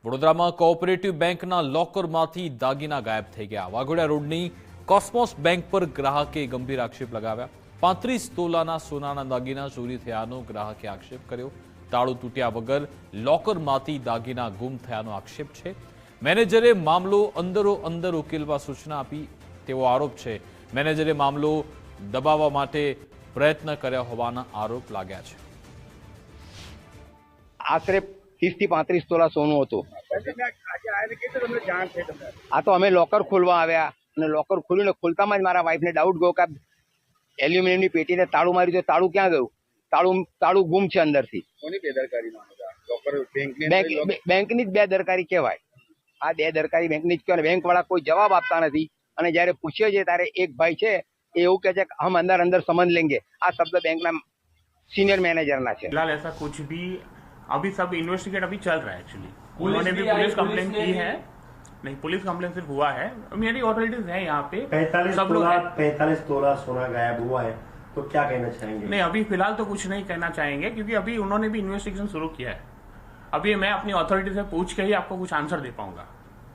વડોદરામાં કોઓપરેટિવ બેંકના લોકરમાંથી દાગીના ગાયબ થઈ ગયા। વાઘોડિયા રોડની કોસ્મોસ બેંક પર ગ્રાહકે ગંભીર આક્ષેપ લગાવ્યા। 35 તોલાના સોનાના દાગીના ચોરી થયાનો ગ્રાહકે આક્ષેપ કર્યો। તાળું તૂટ્યા વગર લોકરમાંથી દાગીના ગુમ થયાનો આક્ષેપ છે। મેનેજરે મામલો અંદરો ઉકેલવા સૂચના આપી તેવો આરોપ છે। મેનેજરે મામલો દબાવવા માટે પ્રયત્ન કર્યા હોવાના આરોપ લાગ્યા છે। આશરે 30 થી 35 તોલા સોનું હતું। આ તો અમે લોકર ખોલવા આવ્યા અને લોકર ખોલીને ખોલતામાં જ મારા વાઈફને ડાઉટ ગયો કે એલ્યુમિનિયમની પેટીને તાળું માર્યું તો તાળું ક્યાં ગયું? તાળું ગુમ છે અંદરથી। બેંકની જ બેદરકારી કહેવાય। આ બેદરકારી બેંકની જ કહેવાય। બેંક વાળા કોઈ જવાબ આપતા નથી અને જયારે પૂછીએ છીએ ત્યારે એક ભાઈ છે એ એવું કહે છે કે હમ અંદર સમજ લેંગે। આ શબ્દ બેંકના सीनियर मैनेजर ना है। फिलहाल ऐसा कुछ भी अभी सब इन्वेस्टिगेट अभी चल रहा है। एक्चुअली उन्होंने भी पुलिस कंप्लेंट की है। नहीं, पुलिस कंप्लेंट सिर्फ हुआ है। मेरी ऑथोरिटीज है यहाँ पे। 45 तोला सोना गायब हुआ है, तो क्या कहना चाहेंगे? नहीं, अभी फिलहाल तो कुछ नहीं कहना चाहेंगे क्योंकि अभी उन्होंने भी इन्वेस्टिगेशन शुरू किया है। अभी मैं अपनी ऑथोरिटी से पूछ के ही आपको कुछ आंसर दे पाऊंगा।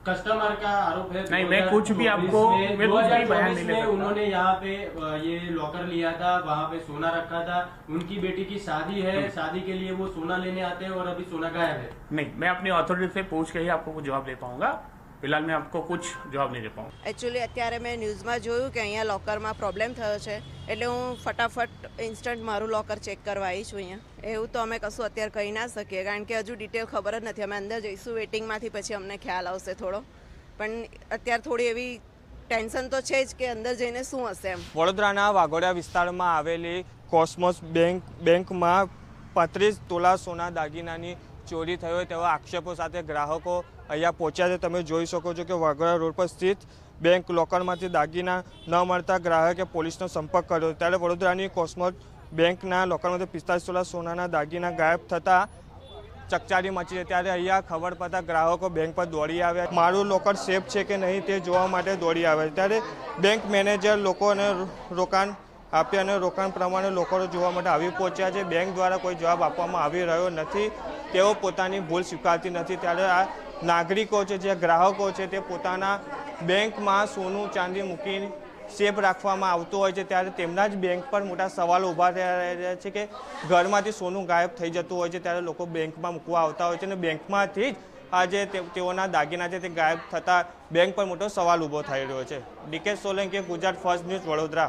कस्टमर का आरोप है। नहीं, मैं कुछ भी आपको मैं कुछ भी बयान नहीं ले सकता। उन्होंने यहाँ पे ये लॉकर लिया था, वहाँ पे सोना रखा था। उनकी बेटी की शादी है, शादी के लिए वो सोना लेने आते हैं और अभी सोना गायब है। नहीं, मैं अपनी ऑथोरिटी से पूछ के ही आपको कुछ जवाब दे पाऊंगा। फिलहाल मैं आपको कुछ जवाब नहीं दे पाऊंगा। एक्चुअली અત્યારે મેં ન્યૂઝમાં જોયું કે અહીંયા લોકરમાં પ્રોબ્લેમ થયો છે એટલે હું ફટાફટ ઇન્સ્ટન્ટ મારું લોકર ચેક કરવા આવી છું અહીંયા। એવું તો અમે કશું અત્યારે કહી ના શકીએ કારણ કે હજુ ડિટેલ ખબર જ નથી। અમે અંદર જઈશું વેટિંગમાંથી પછી અમને ખ્યાલ આવશે થોડો, પણ અત્યારે થોડી એવી ટેન્શન તો છે જ કે અંદર જઈને શું હશે એમ। વડોદરાના વાઘોડિયા વિસ્તારમાં આવેલી કોસ્મોસ બેંકમાં 35 તોલા સોના દાગીનાની ચોરી થયો તેવા આક્ષેપો સાથે ગ્રાહકો અહીંયા પહોંચ્યા છે। તમે જોઈ શકો છો કે વાઘોડિયા રોડ પર સ્થિત બેંક લોકરમાંથી દાગીના ન મળતા ગ્રાહકે પોલીસનો સંપર્ક કર્યો। ત્યારે વડોદરાની કોસ્મોસ બેંકના લોકરમાંથી 45 તોલા સોનાના દાગીના ગાયબ થતાં ચકચારી મચી છે। ત્યારે અહીંયા ખબર પડતા ગ્રાહકો બેંક પર દોડી આવ્યા। મારું લોકર સેફ છે કે નહીં તે જોવા માટે દોડી આવ્યા। ત્યારે બેંક મેનેજર લોકોને રોકાણ આપ્યા અને રોકાણ પ્રમાણે લોકો જોવા માટે આવી પહોંચ્યા છે। બેંક દ્વારા કોઈ જવાબ આપવામાં આવી રહ્યો નથી। તેઓ પોતાની ભૂલ સ્વીકારતી નથી। ત્યારે આ નાગરિકો છે, જે ગ્રાહકો છે, તે પોતાના બેંકમાં સોનું ચાંદી મૂકીને સેફ રાખવામાં આવતું હોય છે। ત્યારે તેમના જ બેંક પર મોટા સવાલો ઊભા રહ્યા છે કે ઘરમાંથી સોનું ગાયબ થઈ જતું હોય છે। ત્યારે લોકો બેંકમાં મૂકવા આવતા હોય છે અને બેંકમાંથી જ આજે તેઓના દાગીના છે તે ગાયબ થતાં બેંક પર મોટો સવાલ ઊભો થઈ રહ્યો છે। DK Solanki, Gujarat first news, Vadodara.